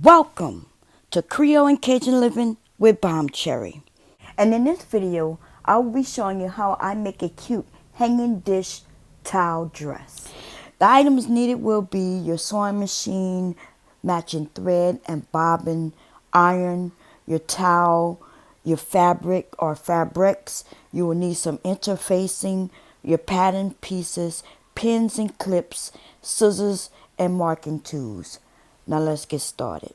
Welcome to Creole and Cajun Living with Bomb Cherry. And in this video, I will be showing you how I make a cute hanging dish towel dress. The items needed will be your sewing machine, matching thread and bobbin, iron, your towel, your fabric or fabrics. You will need some interfacing, your pattern pieces, pins and clips, scissors, and marking tools. Now let's get started.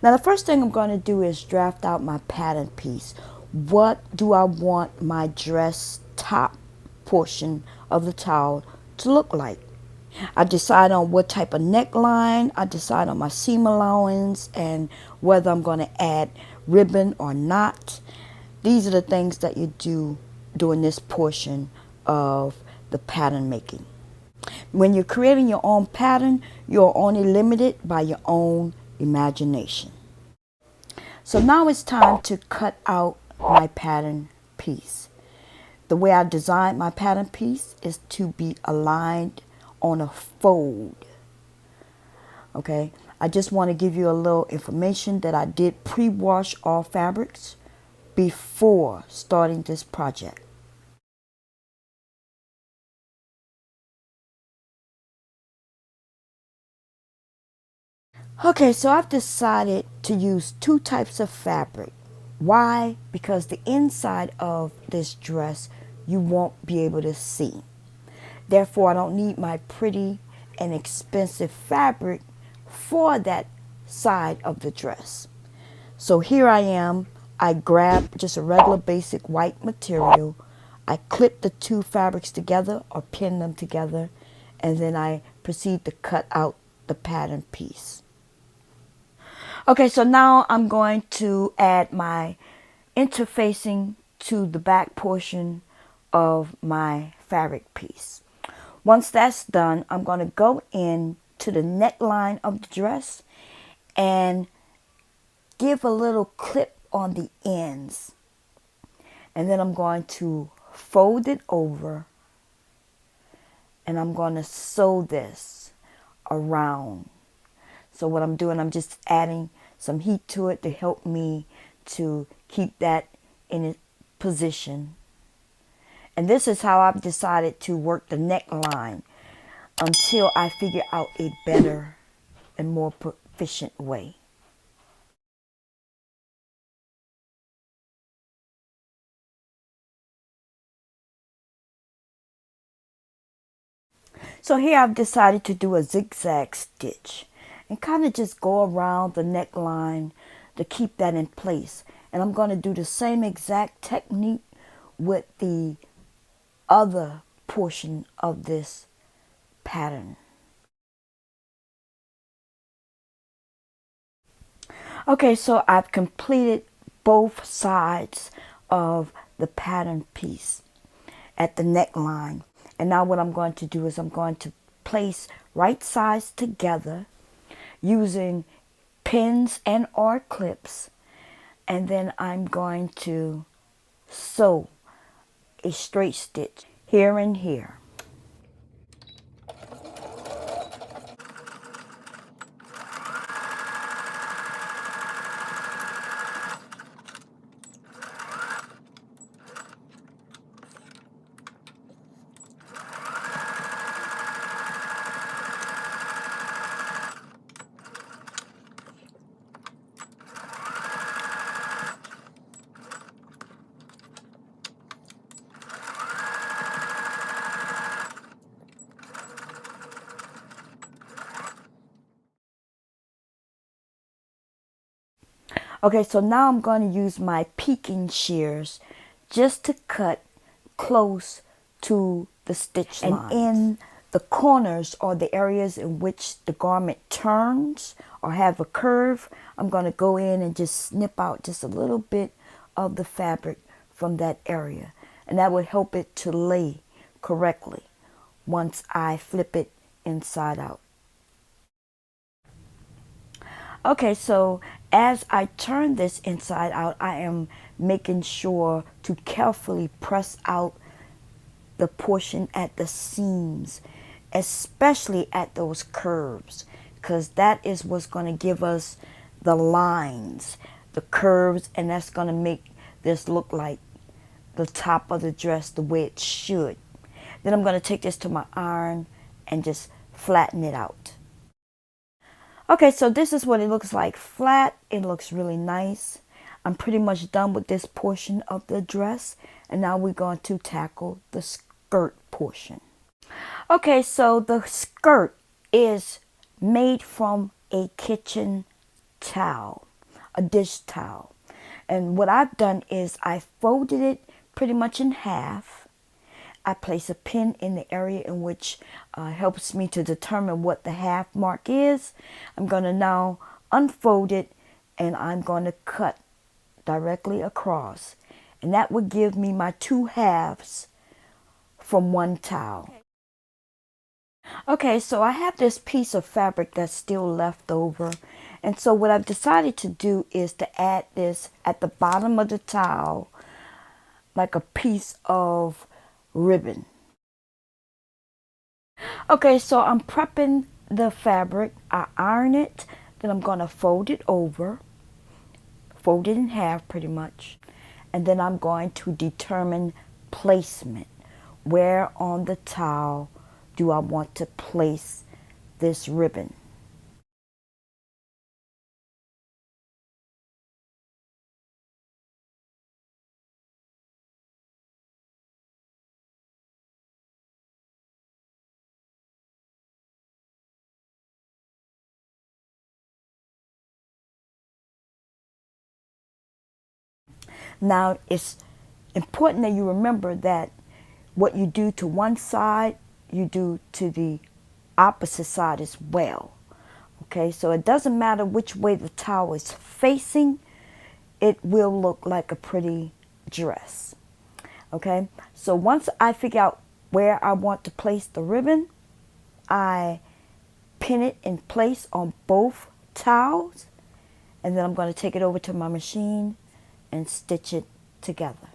Now the first thing I'm going to do is draft out my pattern piece. What do I want my dress top portion of the towel to look like? I decide on what type of neckline, I decide on my seam allowance, and whether I'm going to add ribbon or not. These are the things that you do during this portion of the pattern making. When you're creating your own pattern, you're only limited by your own imagination. So now it's time to cut out my pattern piece. The way I designed my pattern piece is to be aligned on a fold. Okay, I just want to give you a little information that I did pre-wash all fabrics before starting this project. Okay, so I've decided to use two types of fabric. Why? Because the inside of this dress you won't be able to see. Therefore, I don't need my pretty and expensive fabric for that side of the dress. So here I am. I grabbed just a regular basic white material. I clip the two fabrics together or pin them together, and then I proceed to cut out the pattern piece. Okay, so now I'm going to add my interfacing to the back portion of my fabric piece. Once that's done, I'm going to go in to the neckline of the dress and give a little clip on the ends. And then I'm going to fold it over and I'm going to sew this around. So what I'm doing, I'm just adding some heat to it to help me to keep that in its position. And this is how I've decided to work the neckline until I figure out a better and more proficient way. So here I've decided to do a zigzag stitch and kind of just go around the neckline to keep that in place. And I'm going to do the same exact technique with the other portion of this pattern. Okay, so I've completed both sides of the pattern piece at the neckline. And now what I'm going to do is I'm going to place right sides together using pins and or clips, and then I'm going to sew a straight stitch here and here. Okay, so now I'm going to use my peeking shears just to cut close to the stitch lines. And in the corners or the areas in which the garment turns or have a curve, I'm going to go in and just snip out just a little bit of the fabric from that area. And that would help it to lay correctly once I flip it inside out. Okay, so as I turn this inside out, I am making sure to carefully press out the portion at the seams, especially at those curves, because that is what's going to give us the lines, the curves, and that's going to make this look like the top of the dress the way it should. Then I'm going to take this to my iron and just flatten it out. Okay, so this is what it looks like flat. It looks really nice. I'm pretty much done with this portion of the dress, and now we're going to tackle the skirt portion. Okay, so the skirt is made from a kitchen towel, a dish towel. And what I've done is I folded it pretty much in half. I place a pin in the area in which helps me to determine what the half mark is. I'm going to now unfold it, and I'm going to cut directly across. And that would give me my 2 halves from one towel. Okay, so I have this piece of fabric that's still left over. And so what I've decided to do is to add this at the bottom of the towel, like a piece of ribbon. Okay, so I'm prepping the fabric. I iron it, then I'm going to fold it over, fold it in half pretty much, and then I'm going to determine placement. Where on the towel do I want to place this ribbon? Now, it's important that you remember that what you do to one side, you do to the opposite side as well. Okay, so it doesn't matter which way the towel is facing, it will look like a pretty dress. Okay, so once I figure out where I want to place the ribbon, I pin it in place on both towels, and then I'm going to take it over to my machine and stitch it together.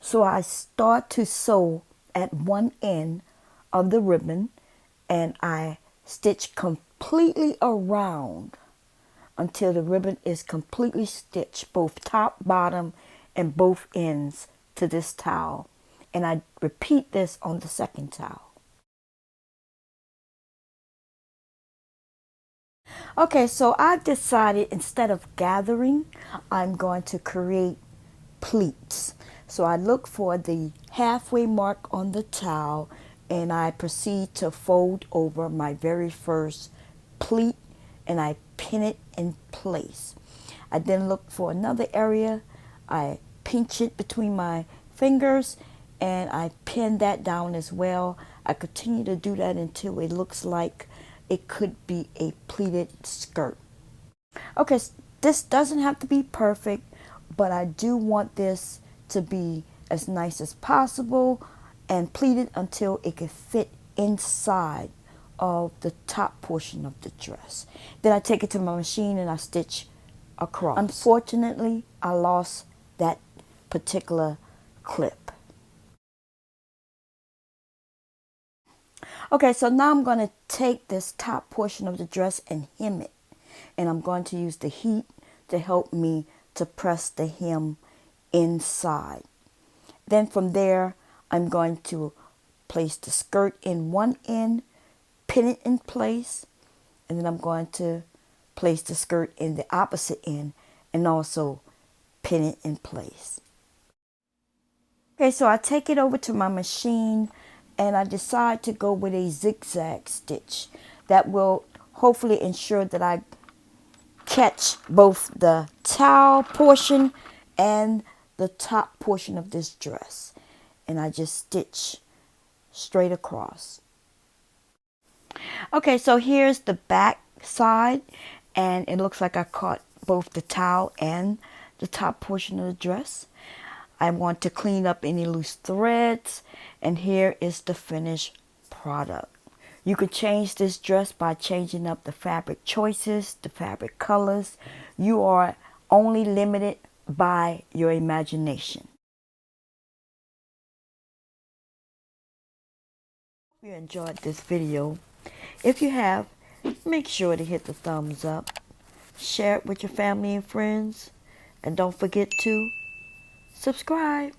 So I start to sew at one end of the ribbon, and I stitch completely around until the ribbon is completely stitched, both top, bottom, and both ends to this towel. And I repeat this on the second towel. Okay, so I've decided instead of gathering, I'm going to create pleats. So I look for the halfway mark on the towel, and I proceed to fold over my very first pleat, and I pin it in place. I then look for another area. I pinch it between my fingers, and I pin that down as well. I continue to do that until it looks like it could be a pleated skirt. Okay, this doesn't have to be perfect, but I do want this to be as nice as possible and pleated until it can fit inside of the top portion of the dress. Then I take it to my machine and I stitch across. Unfortunately, I lost that particular clip. Okay, so now I'm going to take this top portion of the dress and hem it. And I'm going to use the heat to help me to press the hem inside. Then from there, I'm going to place the skirt in one end, pin it in place, and then I'm going to place the skirt in the opposite end and also pin it in place. Okay, so I take it over to my machine and I decide to go with a zigzag stitch that will hopefully ensure that I catch both the towel portion and the top portion of this dress, and I just stitch straight across. Okay, so here's the back side, and it looks like I caught both the towel and the top portion of the dress. I want to clean up any loose threads, and here is the finished product. You could change this dress by changing up the fabric choices, the fabric colors. You are only limited by your imagination. you enjoyed this video. If you have, make sure to hit the thumbs up, share it with your family and friends, and don't forget to subscribe.